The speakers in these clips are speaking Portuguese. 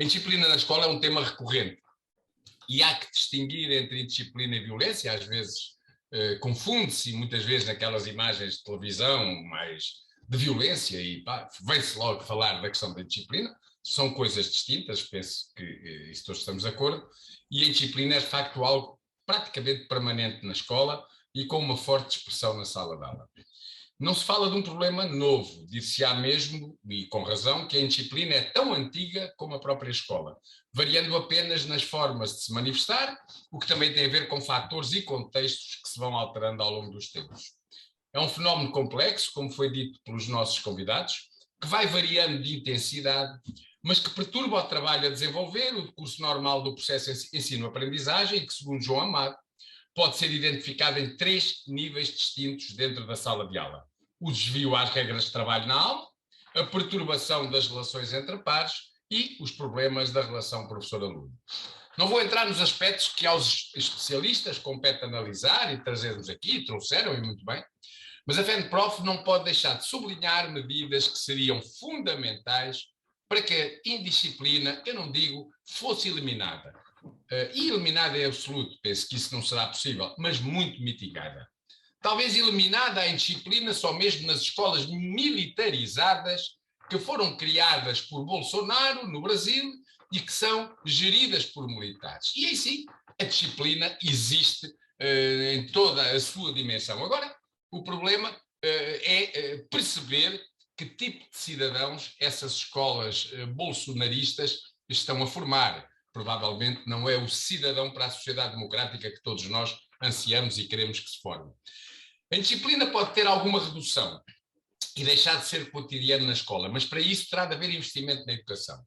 A indisciplina na escola é um tema recorrente e há que distinguir entre indisciplina e violência. Às vezes confunde-se, muitas vezes naquelas imagens de televisão mais de violência e vem-se logo falar da questão da indisciplina. São coisas distintas, penso que isso todos estamos de acordo, e a indisciplina é de facto algo praticamente permanente na escola e com uma forte expressão na sala de aula. Não se fala de um problema novo, dir-se-á mesmo, e com razão, que a indisciplina é tão antiga como a própria escola, variando apenas nas formas de se manifestar, o que também tem a ver com fatores e contextos que se vão alterando ao longo dos tempos. É um fenómeno complexo, como foi dito pelos nossos convidados, que vai variando de intensidade, mas que perturba o trabalho a desenvolver, o curso normal do processo ensino-aprendizagem, e que, segundo João Amado, pode ser identificado em 3 níveis distintos dentro da sala de aula: o desvio às regras de trabalho na aula, a perturbação das relações entre pares e os problemas da relação professor-aluno. Não vou entrar nos aspectos que aos especialistas compete analisar e trazermos aqui, trouxeram e muito bem, mas a FENPROF não pode deixar de sublinhar medidas que seriam fundamentais para que a indisciplina, eu não digo, fosse eliminada. E eliminada em absoluto, penso que isso não será possível, mas muito mitigada. Talvez eliminada a indisciplina só mesmo nas escolas militarizadas que foram criadas por Bolsonaro no Brasil e que são geridas por militares. E aí sim, a disciplina existe em toda a sua dimensão. Agora, o problema é perceber que tipo de cidadãos essas escolas bolsonaristas estão a formar. Provavelmente não é o cidadão para a sociedade democrática que todos nós ansiamos e queremos que se forme. A indisciplina pode ter alguma redução e deixar de ser cotidiano na escola, mas para isso terá de haver investimento na educação.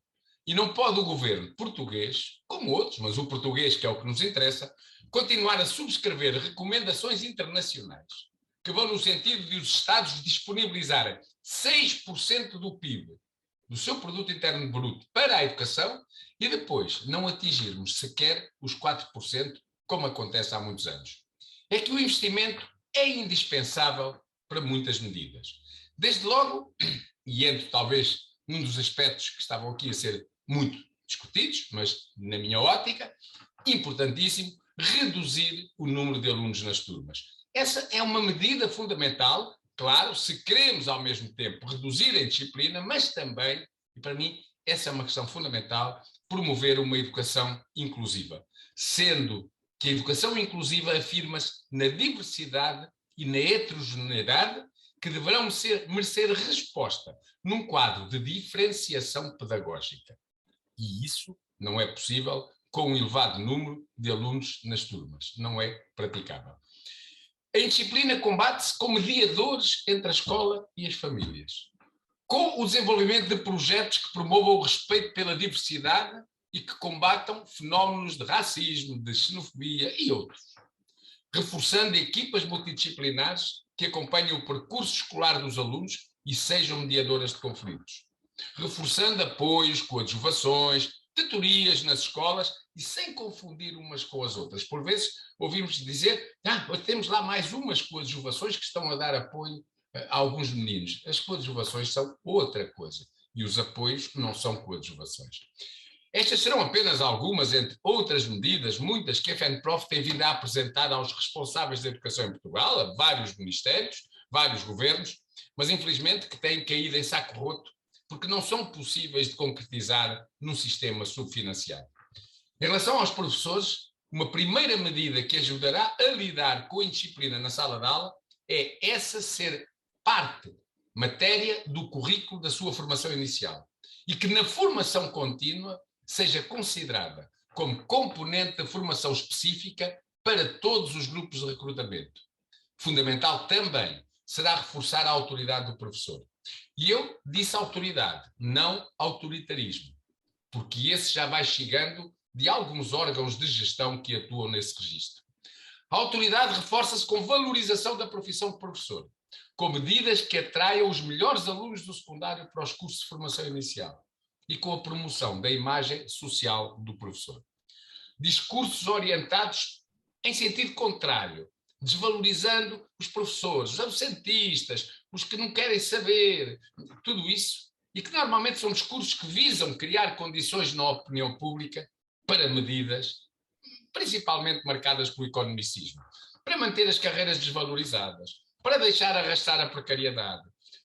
E não pode o governo português, como outros, mas o português, que é o que nos interessa, continuar a subscrever recomendações internacionais que vão no sentido de os Estados disponibilizarem 6% do PIB, do seu produto interno bruto, para a educação e depois não atingirmos sequer os 4%, como acontece há muitos anos. É que o investimento é indispensável para muitas medidas. Desde logo, e entro talvez num dos aspectos que estavam aqui a ser muito discutidos, mas na minha ótica, importantíssimo, reduzir o número de alunos nas turmas. Essa é uma medida fundamental, claro, se queremos ao mesmo tempo reduzir a disciplina, mas também, e para mim essa é uma questão fundamental, promover uma educação inclusiva, sendo que a educação inclusiva afirma-se na diversidade e na heterogeneidade que deverão merecer resposta num quadro de diferenciação pedagógica. E isso não é possível com um elevado número de alunos nas turmas. Não é praticável. A indisciplina combate-se com mediadores entre a escola e as famílias, com o desenvolvimento de projetos que promovam o respeito pela diversidade e que combatam fenómenos de racismo, de xenofobia e outros, reforçando equipas multidisciplinares que acompanhem o percurso escolar dos alunos e sejam mediadoras de conflitos, reforçando apoios, coadjuvações, tutorias nas escolas e sem confundir umas com as outras. Por vezes ouvimos dizer, temos lá mais umas coadjuvações que estão a dar apoio a alguns meninos. As coadjuvações são outra coisa e os apoios não são coadjuvações. Estas serão apenas algumas, entre outras medidas, muitas que a FENPROF tem vindo a apresentar aos responsáveis da educação em Portugal, a vários ministérios, vários governos, mas infelizmente que têm caído em saco roto porque não são possíveis de concretizar num sistema subfinanciado. Em relação aos professores, uma primeira medida que ajudará a lidar com a indisciplina na sala de aula é essa ser parte, matéria do currículo da sua formação inicial e que na formação contínua seja considerada como componente da formação específica para todos os grupos de recrutamento. Fundamental também será reforçar a autoridade do professor. E eu disse autoridade, não autoritarismo, porque esse já vai chegando de alguns órgãos de gestão que atuam nesse registro. A autoridade reforça-se com valorização da profissão de professor, com medidas que atraiam os melhores alunos do secundário para os cursos de formação inicial e com a promoção da imagem social do professor. Discursos orientados em sentido contrário, desvalorizando os professores, os absentistas, os que não querem saber, tudo isso e que normalmente são discursos que visam criar condições na opinião pública para medidas, principalmente marcadas pelo economicismo, para manter as carreiras desvalorizadas, para deixar arrastar a precariedade,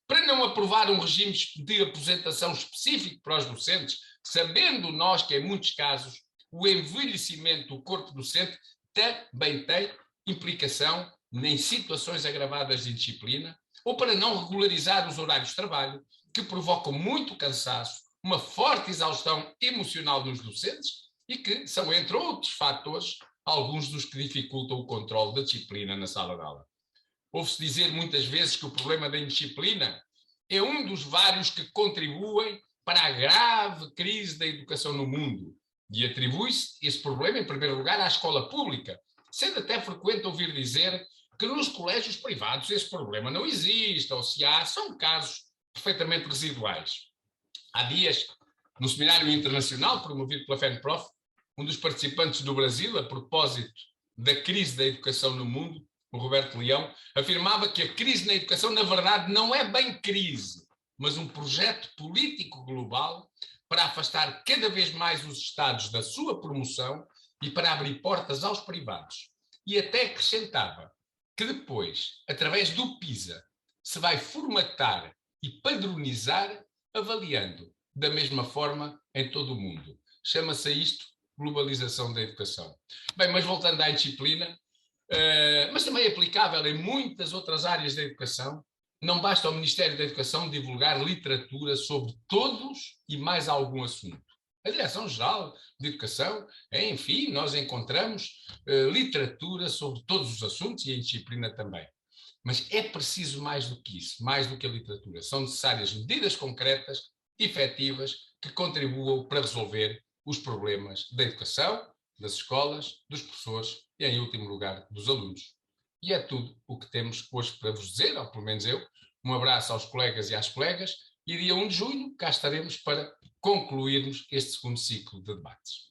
para não aprovar um regime de aposentação específico para os docentes, sabendo nós que, em muitos casos, o envelhecimento do corpo docente também tem implicação em situações agravadas de indisciplina, ou para não regularizar os horários de trabalho, que provocam muito cansaço, uma forte exaustão emocional dos docentes e que são, entre outros fatores, alguns dos que dificultam o controle da disciplina na sala de aula. Ouve-se dizer muitas vezes que o problema da indisciplina é um dos vários que contribuem para a grave crise da educação no mundo e atribui-se esse problema, em primeiro lugar, à escola pública, sendo até frequente ouvir dizer que nos colégios privados esse problema não existe, ou se há, são casos perfeitamente residuais. Há dias, no seminário internacional promovido pela FENPROF, um dos participantes do Brasil, a propósito da crise da educação no mundo, o Roberto Leão, afirmava que a crise na educação, na verdade, não é bem crise, mas um projeto político global para afastar cada vez mais os Estados da sua promoção e para abrir portas aos privados. E até acrescentava que depois, através do PISA, se vai formatar e padronizar, avaliando da mesma forma em todo o mundo. Chama-se isto globalização da educação. Bem, mas voltando à indisciplina, mas também é aplicável em muitas outras áreas da educação, não basta ao Ministério da Educação divulgar literatura sobre todos e mais algum assunto. A Direção-Geral de Educação, enfim, nós encontramos literatura sobre todos os assuntos e a indisciplina também. Mas é preciso mais do que isso, mais do que a literatura. São necessárias medidas concretas, efetivas, que contribuam para resolver os problemas da educação, das escolas, dos professores e, em último lugar, dos alunos. E é tudo o que temos hoje para vos dizer, ou pelo menos eu. Um abraço aos colegas e às colegas e dia 1 de junho cá estaremos para concluirmos este segundo ciclo de debates.